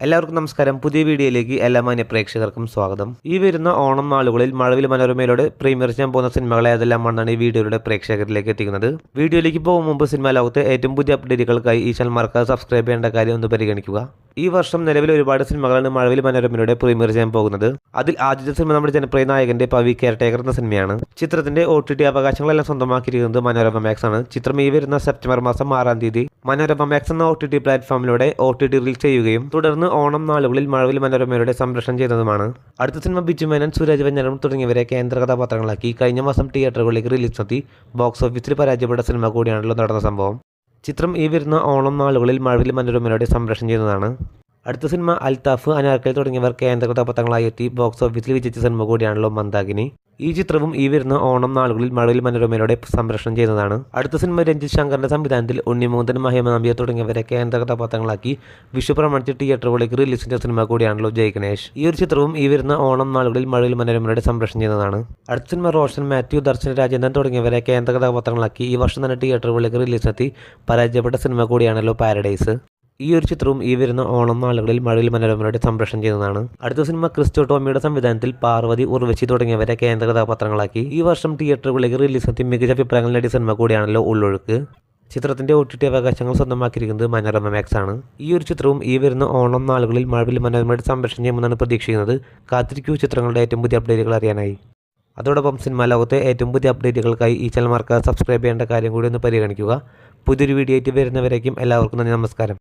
എല്ലാവർക്കും നമസ്കാരം. പുതിയ വീഡിയോയിലേക്ക് എല്ലാ മാന്യ പ്രേക്ഷകർക്കും സ്വാഗതം. ഈ വരുന്ന ഓണം നാളുകളിൽ മഴവിൽ മനോരമയിലൂടെ പ്രീമിയർ ചെയ്യാൻ പോകുന്ന സിനിമകൾ ഏതെല്ലാമാണെന്നാണ് ഈ വീഡിയോയുടെ പ്രേക്ഷകരിലേക്ക് എത്തിക്കുന്നത്. വീഡിയോയിലേക്ക് പോകും മുമ്പ് സിനിമാ ലോകത്തെ ഏറ്റവും പുതിയ അപ്ഡേറ്റുകൾക്കായി ഈ ചാനൽ മറക്കാതെ സബ്സ്ക്രൈബ് ചെയ്യേണ്ട കാര്യം ഒന്ന് പരിഗണിക്കുക. ഈ വർഷം നിലവിൽ ഒരുപാട് സിനിമകളാണ് മഴവിൽ മനോരമയിലൂടെ പ്രീമിയർ ചെയ്യാൻ പോകുന്നത്. അതിൽ ആദ്യത്തെ സിനിമ നമ്മുടെ ജനപ്രിയ നായകന്റെ പവി കെയർടേക്കർ എന്ന സിനിമയാണ്. ചിത്രത്തിന്റെ OTT അവകാശങ്ങളെല്ലാം സ്വന്തമാക്കിയിരിക്കുന്നത് മനോരമ മാക്സ് ആണ്. ചിത്രം ഈ വരുന്ന സെപ്റ്റംബർ മാസം 6-ാം തീയതി മനോരമ മാക്സ് എന്ന OTT പ്ലാറ്റ്ഫോമിലൂടെ OTT റിലീസ് ചെയ്യുകയും തുടർന്ന് ഓണം നാളുകളിൽ മഴവിൽ മനോരമയുടെ സംപ്രേഷണം ചെയ്യുന്നതുമാണ്. അടുത്ത സിനിമ ബിജു മേനോൻ, സുരാജ് വെഞ്ഞാറമൂട് തുടങ്ങിയവരെ കേന്ദ്ര കഥാപാത്രങ്ങളാക്കി കഴിഞ്ഞ മാസം തിയേറ്ററുകളിലേക്ക് റിലീസ് നടത്തി ബോക്സ് ഓഫീസിൽ പരാജയപ്പെട്ട സിനിമ കൂടിയാണല്ലോ നടന്ന സംഭവം. ചിത്രം ഈ വരുന്ന ഓണം നാളുകളിൽ മഴവിൽ മനോരമയുടെ സംപ്രേഷണം ചെയ്യുന്നതാണ്. അടുത്ത സിനിമ അൽത്താഫ്, അനാർക്കലി തുടങ്ങിയവർ കേന്ദ്ര കഥാപാത്രങ്ങളായി എത്തി ബോക്സ് ഓഫീസിൽ വിജയിച്ച സിനിമ കൂടിയാണല്ലോ മന്ദാകിനി. ഈ ചിത്രവും ഈ വരുന്ന ഓണം നാളുകളിൽ മഴവിൽ മനോരമയിലൂടെ സംപ്രേഷണം ചെയ്യുന്നതാണ്. അടുത്ത സിനിമ രഞ്ജിത് ശങ്കറിന്റെ സംവിധാനത്തിൽ ഉണ്ണിമൂന്തൻ, മഹിമ തുടങ്ങിയവരെ കേന്ദ്ര കഥാപാത്രങ്ങളാക്കി വിഷു പ്രമാണിച്ച് തിയേറ്ററുകളിലേക്ക് റിലീസ് ചെയ്ത സിനിമ കൂടിയാണല്ലോ ജയ് ഗണേഷ്. ഈ ഒരു ചിത്രവും ഈ വരുന്ന ഓണം നാളുകളിൽ മഴവിൽ മനോരമയിലൂടെ സംപ്രേഷണം ചെയ്യുന്നതാണ്. അടുത്ത സിനിമ റോഷൻ മാത്യു, ദർശൻ രാജേന്ദ്രൻ തുടങ്ങിയവരെ കേന്ദ്ര കഥാപാത്രങ്ങളാക്കി ഈ വർഷം തന്നെ തിയേറ്ററുകളിലേക്ക് റിലീസ് നടത്തി പരാജയപ്പെട്ട സിനിമ കൂടിയാണല്ലോ പാരഡൈസ്. ഈ ഒരു ചിത്രവും ഈ വരുന്ന ഓണം നാളുകളിൽ മഴവിൽ മനോരമയുടെ സംപ്രേഷണം ചെയ്യുന്നതാണ്. അടുത്ത സിനിമ ക്രിസ്റ്റോ ടോമിയുടെ സംവിധാനത്തിൽ പാർവതി, ഉർവശി തുടങ്ങിയവരെ കേന്ദ്ര കഥാപാത്രങ്ങളാക്കി ഈ വർഷം തിയേറ്ററുകളിലേക്ക് റിലീസ് നടത്തി മികച്ച അഭിപ്രായങ്ങൾ നേടിയ സിനിമ കൂടിയാണല്ലോ ഉള്ളൊഴുക്ക്. ചിത്രത്തിന്റെ OTT അവകാശങ്ങൾ സ്വന്തമാക്കിയിരിക്കുന്നത് മനോരമ മാക്സ് ആണ്. ഈ ഒരു ചിത്രവും ഈ വരുന്ന ഓണം നാളുകളിൽ മഴവിൽ മനോരമയുടെ സംപ്രേഷണം ചെയ്യുമെന്നാണ് പ്രതീക്ഷിക്കുന്നത്. കാത്തിരിക്കൂ ചിത്രങ്ങളുടെ ഏറ്റവും പുതിയ അപ്ഡേറ്റുകൾ അറിയാനായി. അതോടൊപ്പം സിനിമാ ലോകത്തെ ഏറ്റവും പുതിയ അപ്ഡേറ്റുകൾക്കായി ഈ ചാനൽ മറക്കാതെ സബ്സ്ക്രൈബ് ചെയ്യേണ്ട കാര്യം കൂടി ഒന്ന് പരിഗണിക്കുക. പുതിയൊരു വീഡിയോ ആയിട്ട് വരുന്നവരേക്കും എല്ലാവർക്കും നന്ദി, നമസ്കാരം.